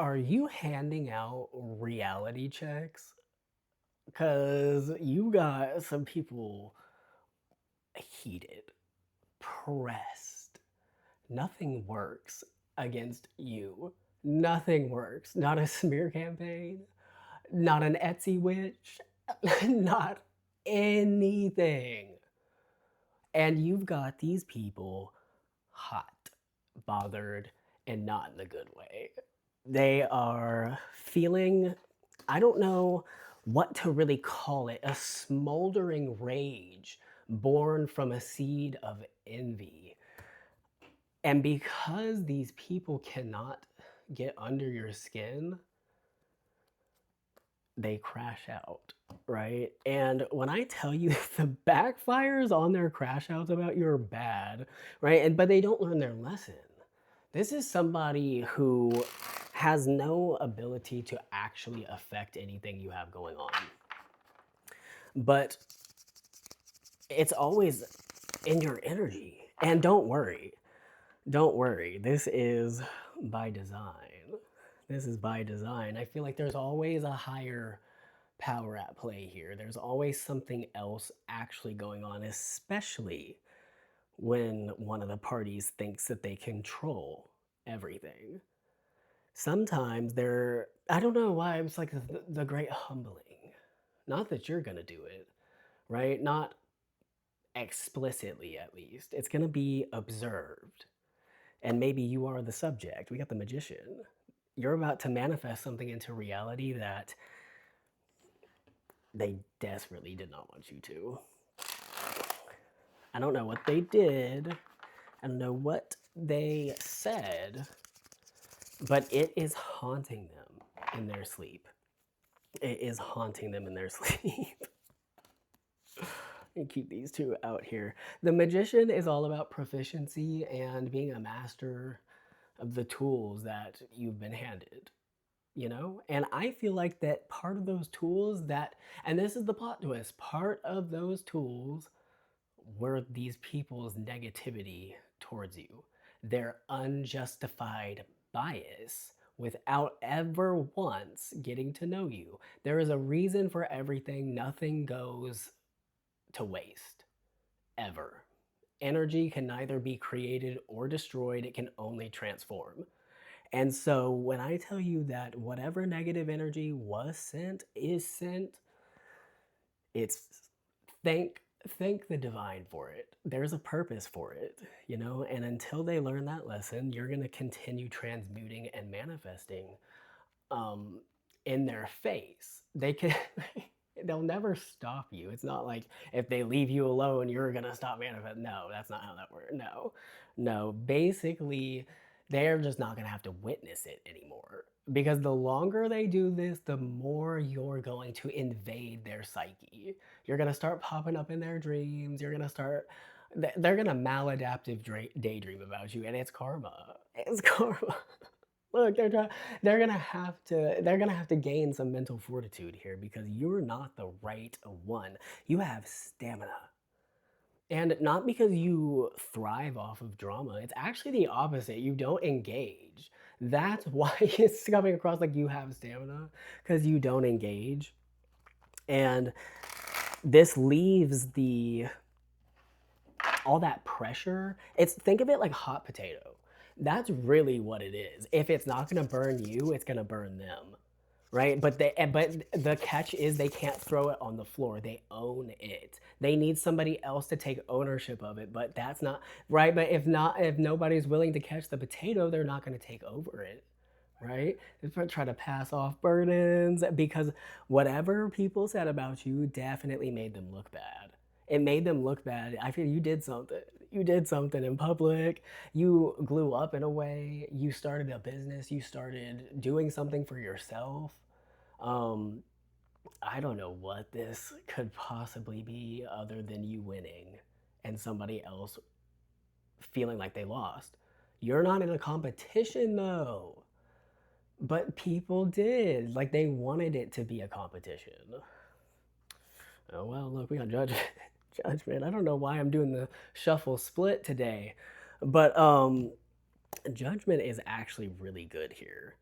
Are you handing out reality checks? Because you got some people heated, pressed. Nothing works against you. Nothing works. Not a smear campaign, not an Etsy witch, not anything. And you've got these people hot, bothered, and not in the good way. They are feeling, I don't know what to really call it, a smoldering rage born from a seed of envy. And because these people cannot get under your skin, they crash out, right? And when I tell you the backfires on their crash outs about you are bad, right? But they don't learn their lesson. This is somebody who has no ability to actually affect anything you have going on. But it's always in your energy. And don't worry. This is by design. This is by design. I feel like there's always a higher power at play here. There's always something else actually going on, especially when one of the parties thinks that they control everything. Sometimes they're, I don't know why, it's like the great humbling. Not that you're going to do it, right? Not explicitly, at least. It's going to be observed. And maybe you are the subject. We got the magician. You're about to manifest something into reality that they desperately did not want you to. I don't know what they did. I don't know what they said, but it is haunting them in their sleep. It is haunting them in their sleep. And keep these two out here. The magician is all about proficiency and being a master of the tools that you've been handed, you know? And I feel like that part of those tools that, and this is the plot twist, part of those tools were these people's negativity towards you, their unjustified bias without ever once getting to know you. There is a reason for everything. Nothing goes to waste, ever. Energy can neither be created or destroyed, it can only transform. And so when I tell you that whatever negative energy was sent, is sent, it's thank thank the divine for it. There's a purpose for it, you know? And until they learn that lesson, you're going to continue transmuting and manifesting um in their face. They can they'll never stop you. It's not like if they leave you alone, you're gonna stop manifesting. No, that's not how that works. No, no. Basically, they're just not gonna have to witness it anymore. Because the longer they do this, the more you're going to invade their psyche. You're gonna start popping up in their dreams. You're gonna start. They're gonna maladaptive daydream about you, and it's karma. It's karma. Look, they're gonna have to gain some mental fortitude here because you're not the right one. You have stamina. And not because you thrive off of drama. It's actually the opposite. You don't engage. That's why it's coming across like you have stamina because you don't engage. And this leaves the all that pressure. It's think of it like hot potato. That's really what it is. If it's not going to burn you, it's going to burn them, right? But the catch is they can't throw it on the floor. They own it. They need somebody else to take ownership of it, but that's not right. But if nobody's willing to catch the potato, they're not going to take over it, right? They try to pass off burdens because whatever people said about you definitely made them look bad. It made them look bad. I feel you did something. You did something in public. You grew up in a way. You started a business. You started doing something for yourself. Um, I don't know what this could possibly be other than you winning and somebody else feeling like they lost. You're not in a competition though. But people did. Like they wanted it to be a competition. Oh well, look, we got judgment. I don't know why I'm doing the shuffle split today. But judgment is actually really good here.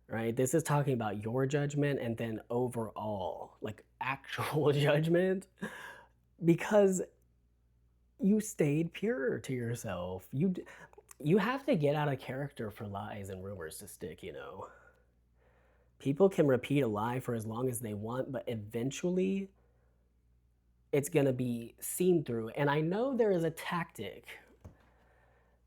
right? This is talking about your judgment and then overall, like actual judgment, because you stayed pure to yourself. You have to get out of character for lies and rumors to stick, you know. People can repeat a lie for as long as they want, but eventually it's going to be seen through. And I know there is a tactic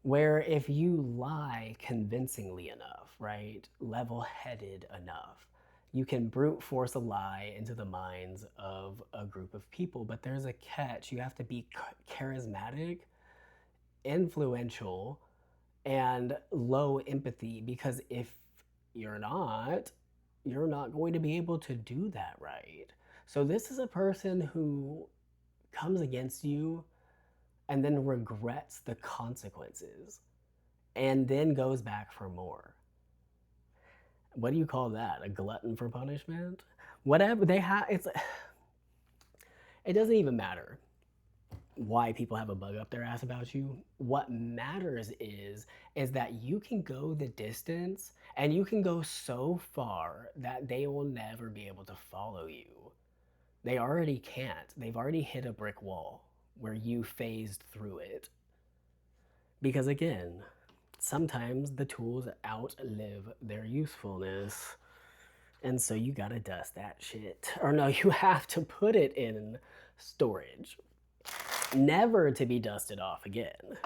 where if you lie convincingly enough, right, level headed enough, you can brute force a lie into the minds of a group of people. But there's a catch. You have to be charismatic, influential, and low empathy, because if you're not going to be able to do that right. So this is a person who comes against you and then regrets the consequences and then goes back for more. What do you call that? A glutton for punishment? Whatever they have, it doesn't even matter why people have a bug up their ass about you. What matters is that you can go the distance and you can go so far that they will never be able to follow you. They already can't. They've already hit a brick wall where you phased through it. Because again, sometimes the tools outlive their usefulness. And so you gotta dust that shit. Or no, you have to put it in storage, never to be dusted off again.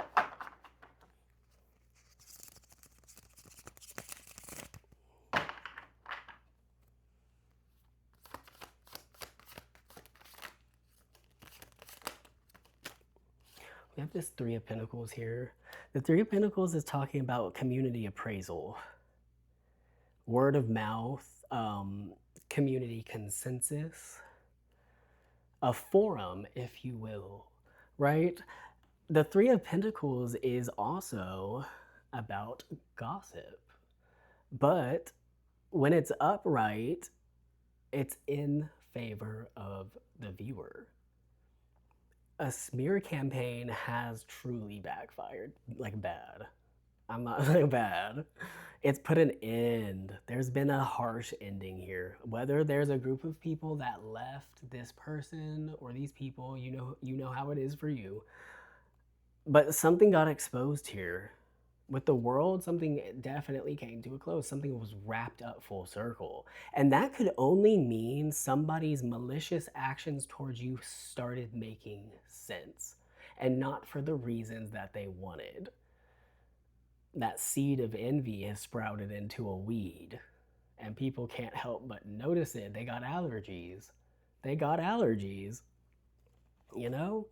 We have this Three of Pentacles here. The Three of Pentacles is talking about community appraisal, word of mouth, community consensus, a forum, if you will, right? The Three of Pentacles is also about gossip, but when it's upright, it's in favor of the viewer. A smear campaign has truly backfired, like bad. I'm not saying bad. It's put an end. There's been a harsh ending here. Whether there's a group of people that left this person or these people, you know how it is for you. But something got exposed here. With the world, something definitely came to a close. Something was wrapped up full circle. And that could only mean somebody's malicious actions towards you started making sense, and not for the reasons that they wanted. That seed of envy has sprouted into a weed, and people can't help but notice it. They got allergies. They got allergies, you know?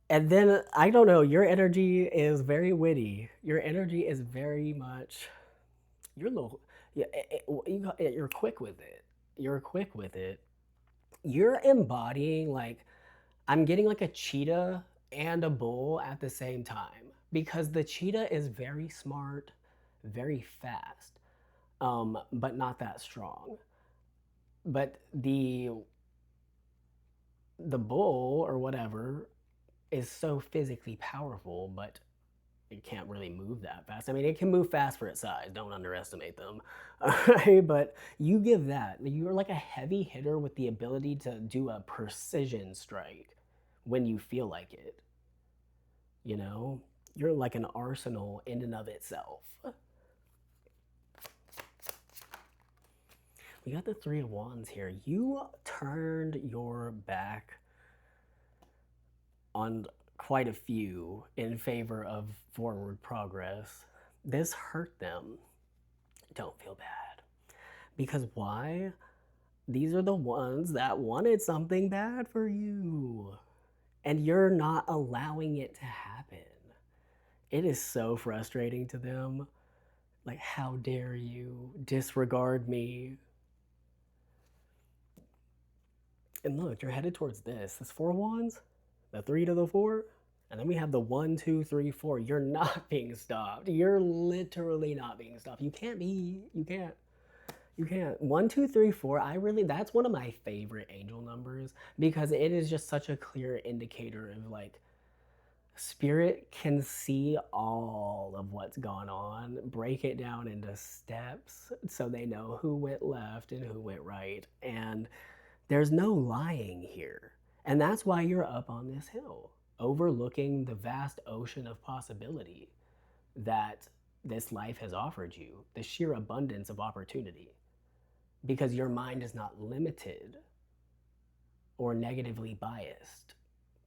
And then, I don't know, your energy is very witty. Your energy is very much, you're a little, you're quick with it. You're quick with it. You're embodying, like, I'm getting like a cheetah and a bull at the same time, because the cheetah is very smart, very fast, but not that strong. But the bull or whatever is so physically powerful, but it can't really move that fast. I mean, it can move fast for its size. Don't underestimate them. But you give that. You're like a heavy hitter with the ability to do a precision strike when you feel like it. You know? You're like an arsenal in and of itself. We got the Three of Wands here. You turned your back on quite a few in favor of forward progress. This hurt them. Don't feel bad. Because why? These are the ones that wanted something bad for you. And you're not allowing it to happen. It is so frustrating to them. Like, how dare you disregard me? And look, you're headed towards this. This Four of Wands, the 3 to the 4, and then we have the 1, 2, 3, 4. You're not being stopped. You're literally not being stopped. You can't be. You can't. You can't. 1, 2, 3, 4. That's one of my favorite angel numbers, because it is just such a clear indicator of like Spirit can see all of what's gone on, break it down into steps so they know who went left and who went right. And there's no lying here. And that's why you're up on this hill, overlooking the vast ocean of possibility that this life has offered you, the sheer abundance of opportunity, because your mind is not limited or negatively biased.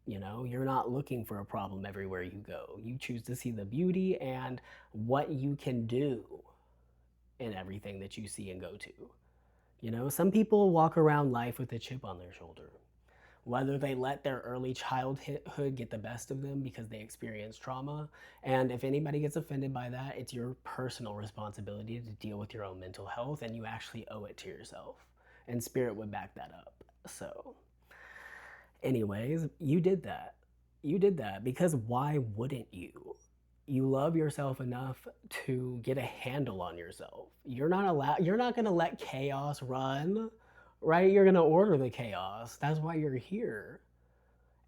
You know, you're not looking for a problem everywhere you go. You choose to see the beauty and what you can do in everything that you see and go to. You know, some people walk around life with a chip on their shoulder. Whether they let their early childhood get the best of them because they experienced trauma. And if anybody gets offended by that, it's your personal responsibility to deal with your own mental health, and you actually owe it to yourself. And Spirit would back that up. So, anyways, you did that. You did that because why wouldn't you? You love yourself enough to get a handle on yourself. You're not going to let chaos run, right? You're going to order the chaos. That's why you're here.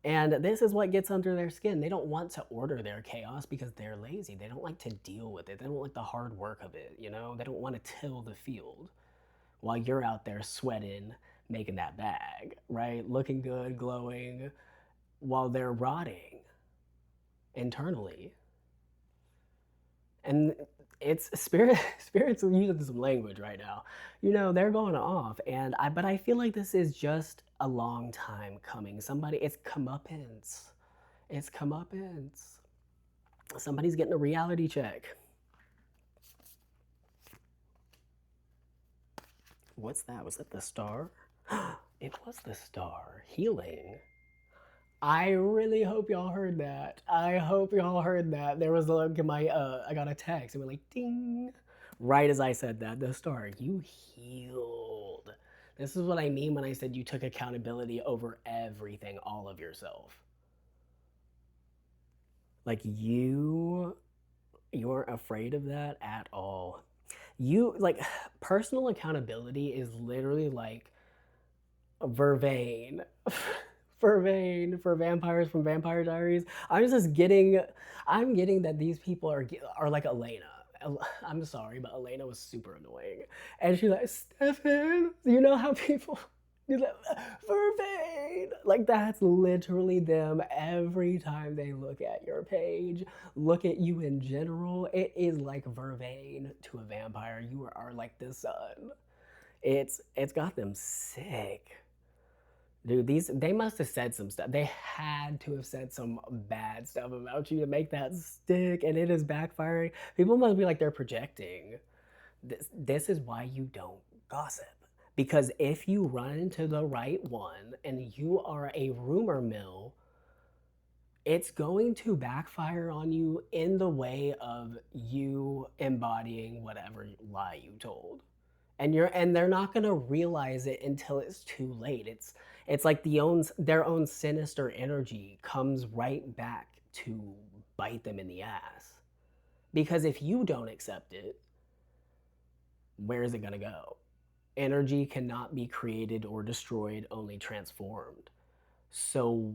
And this is what gets under their skin. They don't want to order their chaos because they're lazy. They don't like to deal with it. They don't like the hard work of it, you know? They don't want to till the field while you're out there sweating, making that bag, right? Looking good, glowing, while they're rotting internally. And it's spirits using some language right now. You know, they're going off, but I feel like this is just a long time coming. It's comeuppance. It's comeuppance. Somebody's getting a reality check. What's that? Was that the star? It was the star. Healing. I really hope y'all heard that. I hope y'all heard that. There was like I got a text. It went like ding, right as I said that. The star. You healed. This is what I mean when I said you took accountability over everything, all of yourself. Like you weren't afraid of that at all. You like personal accountability is literally like vervain. Vervain for vampires from Vampire Diaries. I'm getting that these people are like Elena. I'm sorry, but Elena was super annoying. And she's like, Stefan, you know how people do that? Vervain. Like, that's literally them every time they look at your page, look at you in general. It is like vervain to a vampire. You are like the sun. It's got them sick. Dude, they must have said some stuff. They had to have said some bad stuff about you to make that stick, and it is backfiring. People must be like they're projecting. This is why you don't gossip. Because if you run into the right one and you are a rumor mill, it's going to backfire on you in the way of you embodying whatever lie you told. And they're not going to realize it until it's too late. It's like their own sinister energy comes right back to bite them in the ass. Because if you don't accept it, where is it going to go? Energy cannot be created or destroyed, only transformed. So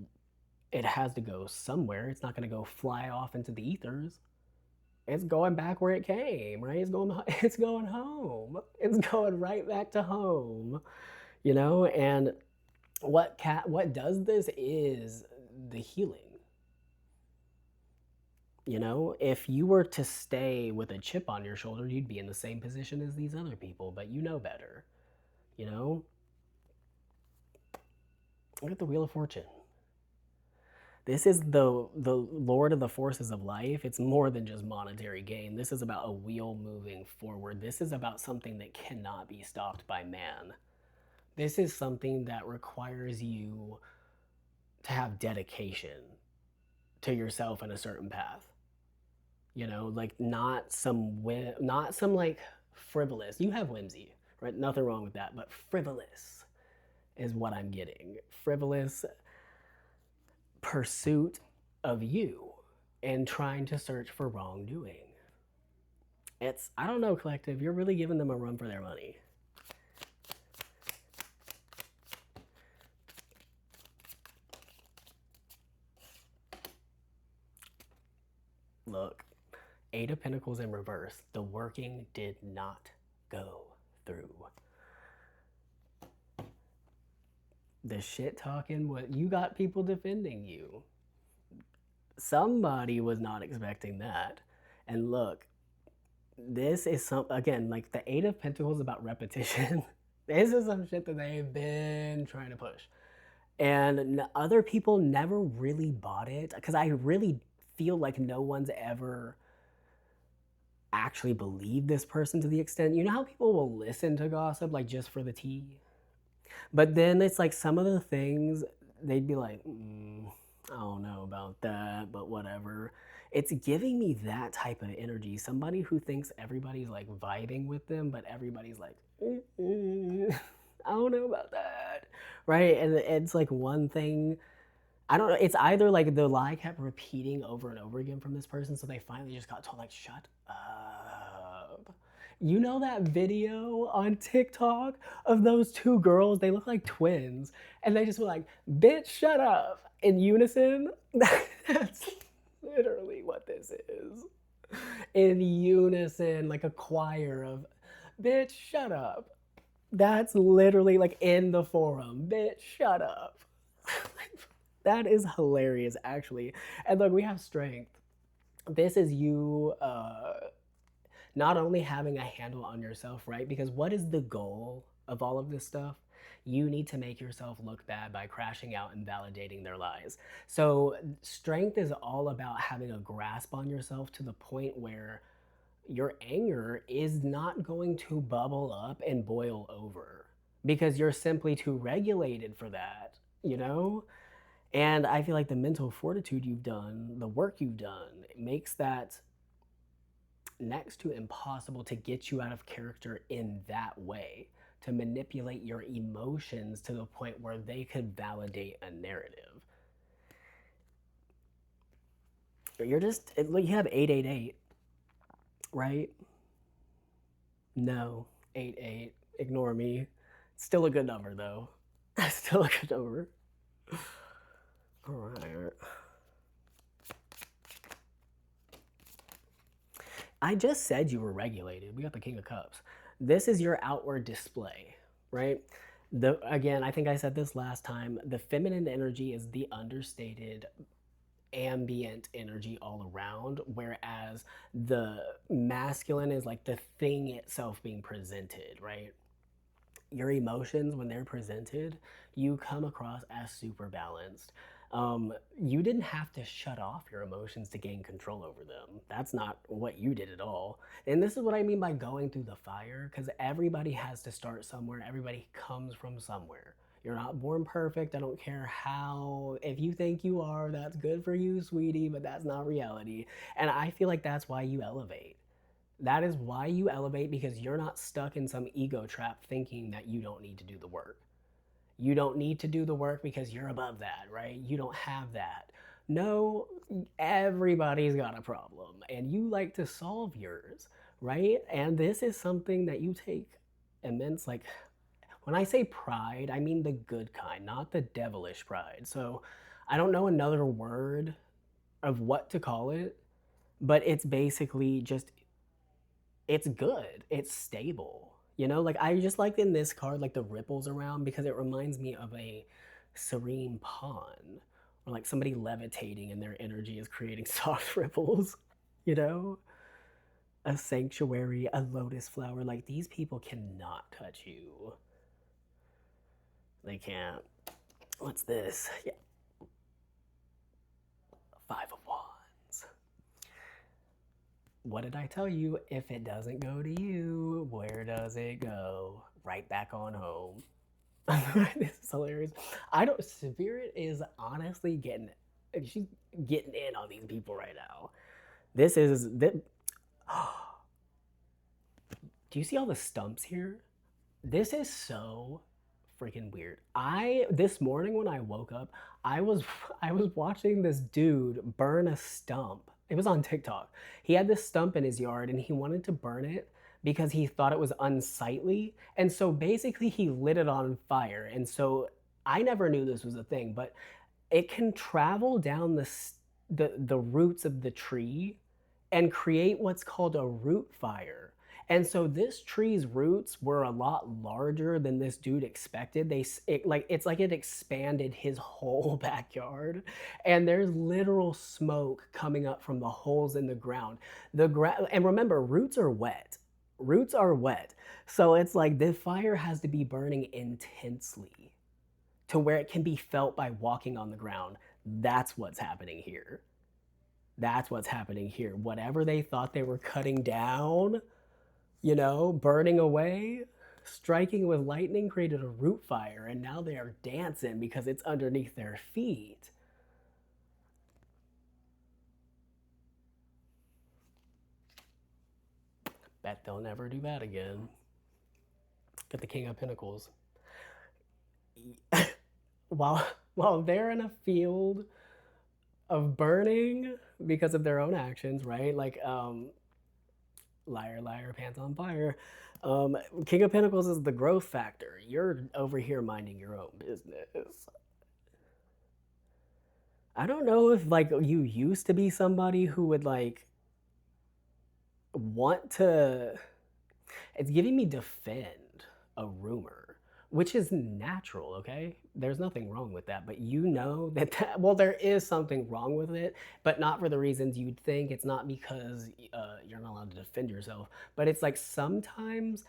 it has to go somewhere. It's not going to go fly off into the ethers. It's going back where it came, right? It's going home. It's going right back to home, you know? And what does this is the healing. You know, if you were to stay with a chip on your shoulder, you'd be in the same position as these other people, but you know better, you know? Look at the Wheel of Fortune. This is the Lord of the forces of life. It's more than just monetary gain. This is about a wheel moving forward. This is about something that cannot be stopped by man. This is something that requires you to have dedication to yourself in a certain path. You know, like not some like frivolous. You have whimsy, right? Nothing wrong with that, but frivolous is what I'm getting. Frivolous pursuit of you and trying to search for wrongdoing. I don't know, collective, you're really giving them a run for their money. Look, Eight of Pentacles in reverse. The working did not go through. The shit talking, what you got people defending you. Somebody was not expecting that. And look, this is again, like the Eight of Pentacles about repetition. This is some shit that they've been trying to push. And other people never really bought it because I really feel like no one's ever actually believed this person to the extent, you know how people will listen to gossip like just for the tea? But then it's like some of the things they'd be like, I don't know about that, but whatever. It's giving me that type of energy. Somebody who thinks everybody's like vibing with them, but everybody's like, I don't know about that. Right? And it's like one thing. I don't know. It's either like the lie kept repeating over and over again from this person, so they finally just got told, like, shut up. You know that video on TikTok of those two girls? They look like twins, and they just were like, bitch, shut up, in unison? That's literally what this is. In unison, like a choir of, bitch, shut up. That's literally like in the forum, bitch, shut up. That is hilarious, actually. And look, we have strength. This is you not only having a handle on yourself, right? Because what is the goal of all of this stuff? You need to make yourself look bad by crashing out and validating their lies. So, strength is all about having a grasp on yourself to the point where your anger is not going to bubble up and boil over because you're simply too regulated for that, you know? And I feel like the mental fortitude you've done, the work you've done, makes that next to impossible to get you out of character in that way, to manipulate your emotions to the point where they could validate a narrative. You're just, you have 888, right? No, 88. Ignore me. Still a good number, though. Still a good number. All right. I just said you were regulated. We got the King of Cups. This is your outward display, right? Again, I think I said this last time. The feminine energy is the understated ambient energy all around, whereas the masculine is like the thing itself being presented, right? Your emotions, when they're presented, you come across as super balanced. You didn't have to shut off your emotions to gain control over them. That's not what you did at all. And this is what I mean by going through the fire, because everybody has to start somewhere. Everybody comes from somewhere. You're not born perfect. I don't care how, if you think you are, that's good for you, sweetie, but that's not reality. And I feel like that's why you elevate. That is why you elevate, because you're not stuck in some ego trap thinking that you don't need to do the work. You don't need to do the work because you're above that, right? You don't have that. No, everybody's got a problem and you like to solve yours, right? And this is something that you take immense, like, when I say pride, I mean the good kind, not the devilish pride. So I don't know another word of what to call it, but it's basically just, it's good, it's stable. You know, like I just like in this card, like the ripples around, because it reminds me of a serene pond or like somebody levitating and their energy is creating soft ripples, you know? A sanctuary, a lotus flower. Like these people cannot touch you. They can't. What's this? Yeah. Five of Wands. What did I tell you? If it doesn't go to you, where does it go? Right back on home. This is hilarious. I don't. Spirit is honestly getting. She's getting in on these people right now. This is. This, do you see all the stumps here? This is so freaking weird. This morning when I woke up, I was watching this dude burn a stump. It was on TikTok. He had this stump in his yard and he wanted to burn it because he thought it was unsightly. And so basically he lit it on fire. And so I never knew this was a thing, but it can travel down the roots of the tree and create what's called a root fire. And so this tree's roots were a lot larger than this dude expected. It's like it expanded his whole backyard, and there's literal smoke coming up from the holes in the ground. And remember, roots are wet. Roots are wet. So it's like the fire has to be burning intensely to where it can be felt by walking on the ground. That's what's happening here. That's what's happening here. Whatever they thought they were cutting down, burning away, striking with lightning created a root fire, and now they are dancing because it's underneath their feet. Bet they'll never do that again. Get the King of Pentacles. while they're in a field of burning because of their own actions, right? Like, liar, liar, pants on fire. King of Pentacles is the growth factor. You're over here minding your own business. I don't know if like you used to be somebody who would like want to. It's giving me defend a rumor, which is natural, okay? There's nothing wrong with that, but well, there is something wrong with it, but not for the reasons you'd think. It's not because you're not allowed to defend yourself, but it's like sometimes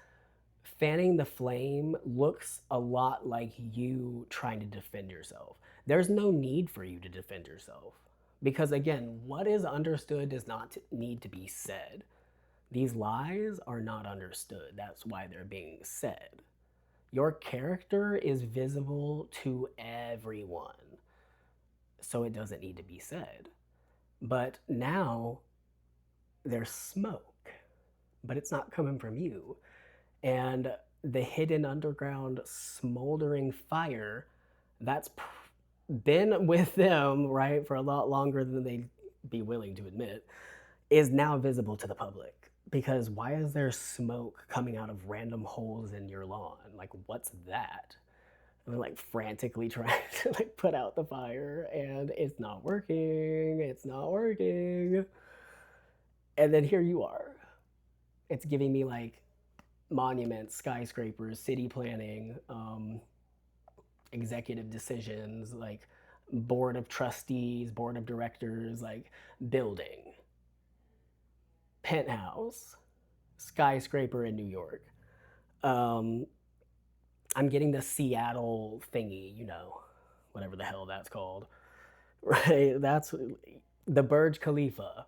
fanning the flame looks a lot like you trying to defend yourself. There's no need for you to defend yourself because, again, what is understood does not need to be said. These lies are not understood. That's why they're being said. Your character is visible to everyone, so it doesn't need to be said. But now there's smoke, but it's not coming from you. And the hidden underground smoldering fire that's been with them, right, for a lot longer than they'd be willing to admit, is now visible to the public. Because why is there smoke coming out of random holes in your lawn? Like, what's that? And they're like frantically trying to like put out the fire, and it's not working. It's not working. And then here you are. It's giving me like monuments, skyscrapers, city planning, executive decisions, like board of trustees, board of directors, like building, penthouse, skyscraper in New York. I'm getting the Seattle thingy, whatever the hell that's called, right? That's the Burj Khalifa.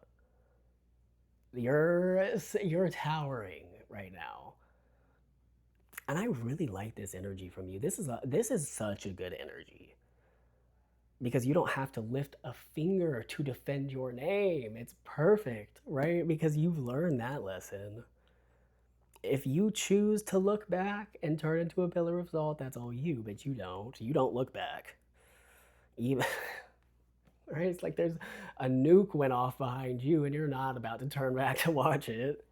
You're towering right now, and I really like this energy from you. This is such a good energy because you don't have to lift a finger to defend your name. It's perfect, right? Because you've learned that lesson. If you choose to look back and turn into a pillar of salt, that's all you, but you don't look back. Even right? It's like there's a nuke went off behind you and you're not about to turn back to watch it.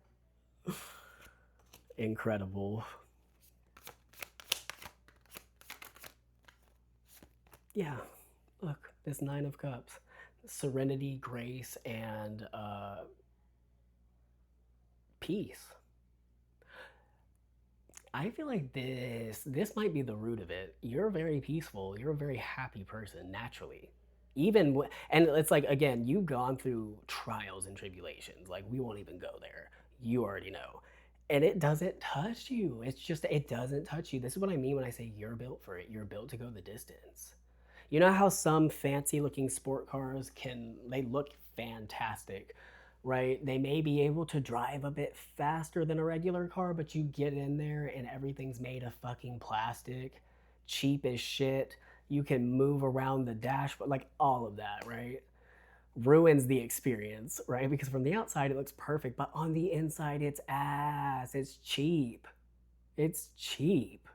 Incredible. Yeah, look, this Nine of Cups. Serenity, grace, and peace. I feel like this might be the root of it. You're very peaceful. You're a very happy person naturally. And it's like, again, you've gone through trials and tribulations. Like, we won't even go there. You already know. And it doesn't touch you. It's just it doesn't touch you. This is what I mean when I say you're built for it. You're built to go the distance. You know how some fancy looking sport cars they look fantastic, right? They may be able to drive a bit faster than a regular car, but you get in there and everything's made of fucking plastic, cheap as shit. You can move around the dashboard, like all of that, right? Ruins the experience, right? Because from the outside it looks perfect, but on the inside it's ass. It's cheap. It's cheap.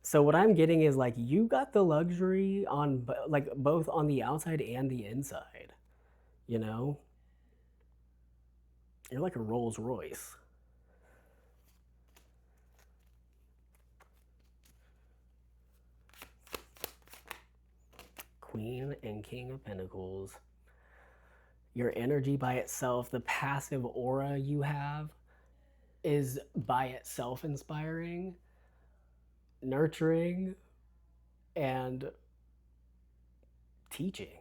So what I'm getting is like you got the luxury on like both on the outside and the inside. You know? You're like a Rolls Royce. Queen and King of Pentacles. Your energy by itself, the passive aura you have, is by itself inspiring, nurturing, and teaching.